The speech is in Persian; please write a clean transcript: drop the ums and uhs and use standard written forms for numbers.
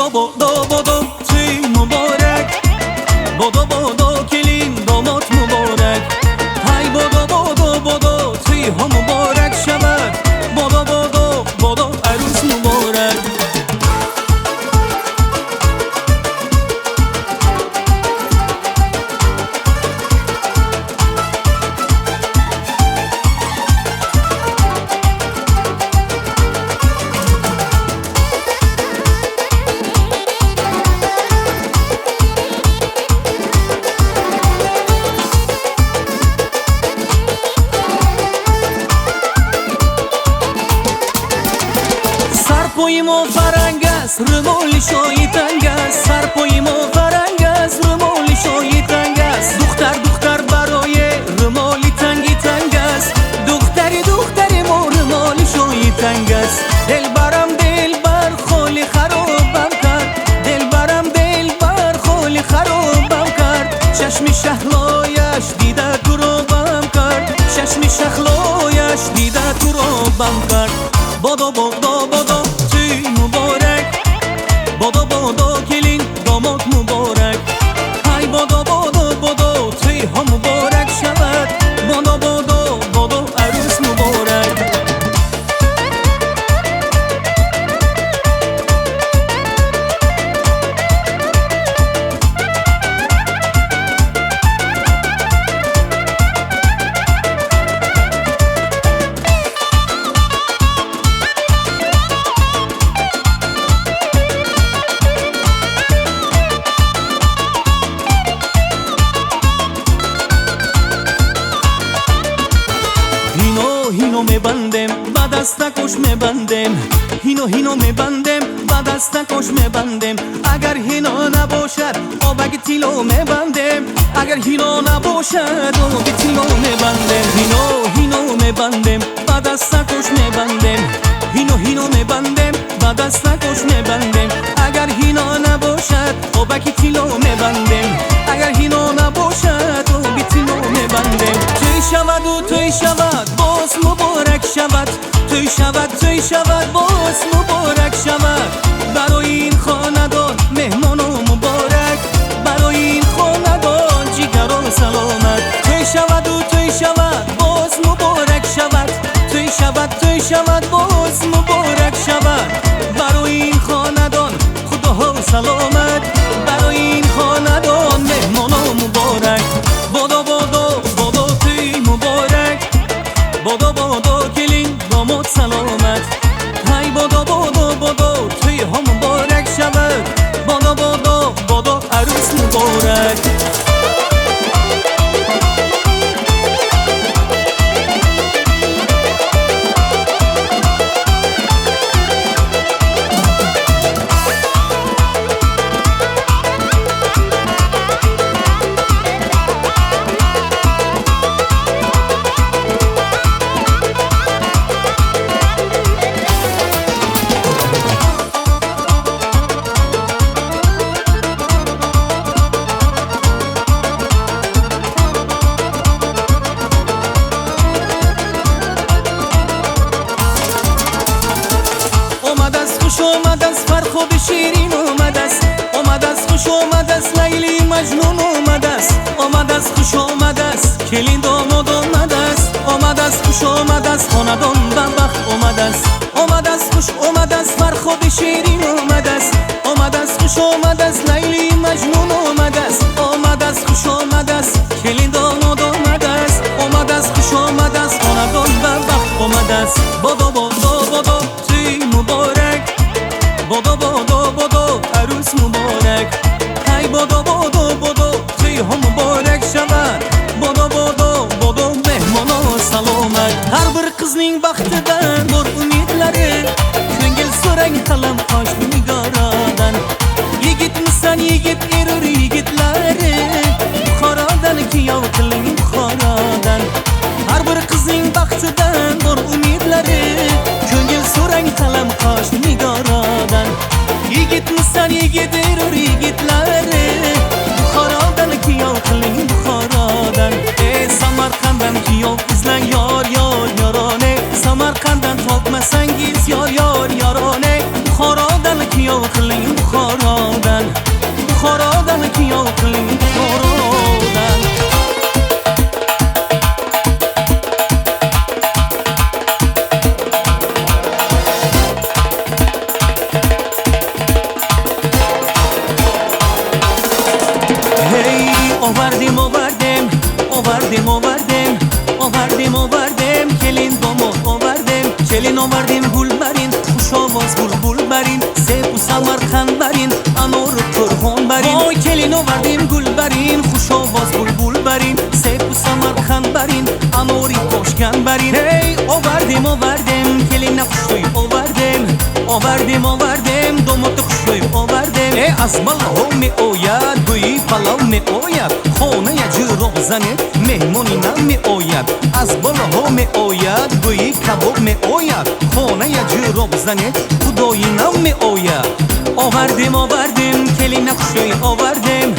بدو بدو بدو توی مبارک، بدو بدو کلین داماد مبارک. های بدو بدو بدو توی ها مبارک شود، بدو بدو بدو عروس مبارک. سرپایما فرنگ است، رمال شای تنگ است. سرپایما فرنگ است، رمال شای تنگ است. دختر دختر برای رمالی تنگی تنگ است. دختری دختری ما رمال شای تنگ است. دلبرم دلبر خالی خرابم کرد، دلبرم دلبر خالی خرابم کرد. چشم شهلایش دیده تو رو بم کرد، چشم شهلایش دیده تو رو بم کرد. بدو بدو بدو توی مبارک، بدو بدو کلین داماد مبارک. های بدو بدو بدو توی ها مبارک شود، بدو بدو بدو عروس مبارک. هینو میبندم بعد از نکش میبندم، هینو هینو میبندم بعد از نکش میبندم. اگر هینو نباشد آبگ تیلو میبندم، اگر هینو نباشد آبگ تیلو میبندم. هینو هینو میبندم بعد از نکش میبندم، هینو هینو میبندم بعد از نکش میبندم. اگر هینو نباشد آبگ تیلو میبندم، اگر هینو نباشد آبگ تیلو میبندم. توی شود و توی شود باز مبارک شود، توی شود توی شود باز مبارک شود. برای این خاندان مهمان و مبارک، برای این خاندان جیگران سلامت. توی شود و توی شود باز مبارک شود، توی شود توی شود باز مبارک شود. برای این خاندان خداها سلامت، برای این خاندان مهمان و مبارک. بدو بدو بدو توی مبارک، بدو بدو کلین داماد سلامت. های بدو بدو بدو توی ها مبارک شود، بدو بدو بدو عروس مبارک. خوش آمد از فرخ شیرین آمد است، آمد از خوش آمد از لیلی مجنون آمد است. آمد از خوش آمد از کلین داماد آمد است، آمد از خوش آمد از خاندان بدبخت آمد است. آمد از خوش آمد از فرخ شیرین آمد است، آمد از خوش آمد از لیلی مجنون آمد است. آمد از خوش آمد از کلین داماد آمد است، آمد از خوش آمد از خاندان بدبخت آمد است. بدو بدو بدو توی مبارک، بدو بدو بدو عروس مبارک. های بدو بدو بدو توی ها مبارک شود، بدو بدو بدو مهمانا سلامت. هر bir qizning baxtidan bor umidlari, ko'ngil so'rang qalam qosh nigaradan. Yigitmisan yigit erur yigitlari, Buxorodan kuyov qiling Buxorodan. Har bir qizning baxtidan bor umidlari, ko'ngil so'rang qalam qosh nigaradan. Yigitmisan yigit erur yigitlari, Buxorodan kuyov qiling Buxorodan. Samarqanddan kuyov izlang yor yor yorone, Samarqanddan topmasangiz yor yor yorone. Buxorodan kuyov qiling Buxoro عقلم نورودن آوردیم کلین داماد آوردیم کلین آوردیم گل برین خوش آواز بلبل برین سیب و سمرقند برین انار و ترخان برین وای کلین آوردیم گل برین خوش آواز بلبل برین سیب و سمرقند برین اناری کاشکن برین هی آوردیم کلین خوشوی آوردیم داماد خوشوی آوردیم ای از بالا می آید گویی پلاو می آید خانه جراب زنه مهمانی نم می آید از بالا ها می آید گویی کباب می آید خانه جراب زنه خدایی نم می آید آوردیم کلی نقشوی آوردیم